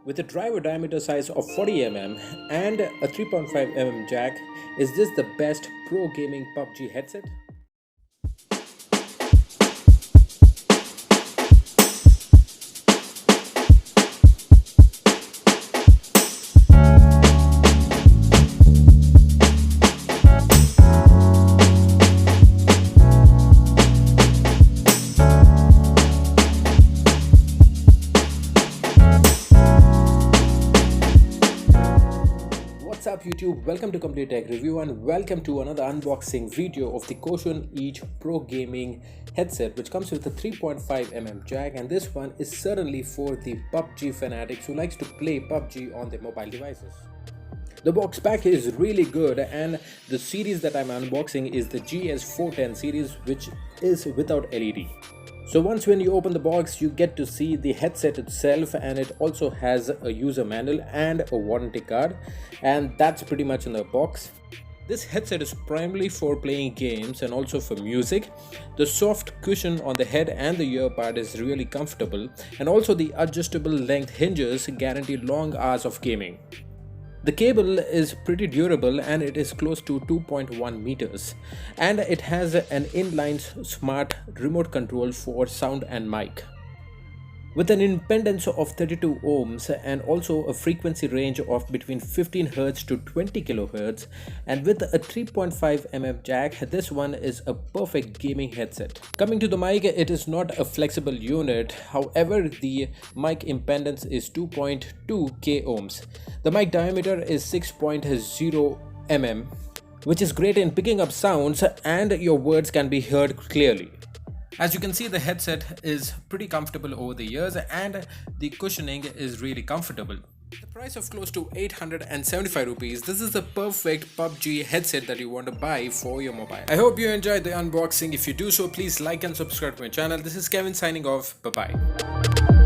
With a driver diameter size of 40 mm and a 3.5 mm jack, is this the best pro gaming PUBG headset? What's up YouTube, welcome to Complete Tech Review and welcome to another unboxing video of the Kotion Edge Pro Gaming headset, which comes with a 3.5 mm jack, and this one is certainly for the PUBG fanatics who likes to play PUBG on their mobile devices. The box pack is really good, and the series that I'm unboxing is the GS410 series, which is without LED. So once when you open the box, you get to see the headset itself, and it also has a user manual and a warranty card, and that's pretty much in the box. This headset is primarily for playing games and also for music. The soft cushion on the head and the ear part is really comfortable, and also the adjustable length hinges guarantee long hours of gaming. The cable is pretty durable and it is close to 2.1 meters, and it has an inline smart remote control for sound and mic. With an impedance of 32 ohms and also a frequency range of between 15 Hz to 20 kHz, and with a 3.5 mm jack, this one is a perfect gaming headset. Coming to the mic, it is not a flexible unit, however the mic impedance is 2.2 k ohms. The mic diameter is 6.0 mm, which is great in picking up sounds and your words can be heard clearly. As you can see, the headset is pretty comfortable over the years and the cushioning is really comfortable. The price of close to 875 rupees, this is the perfect PUBG headset that you want to buy for your mobile. I hope you enjoyed the unboxing. If you do so, please like and subscribe to my channel. This is Kevin signing off. Bye bye.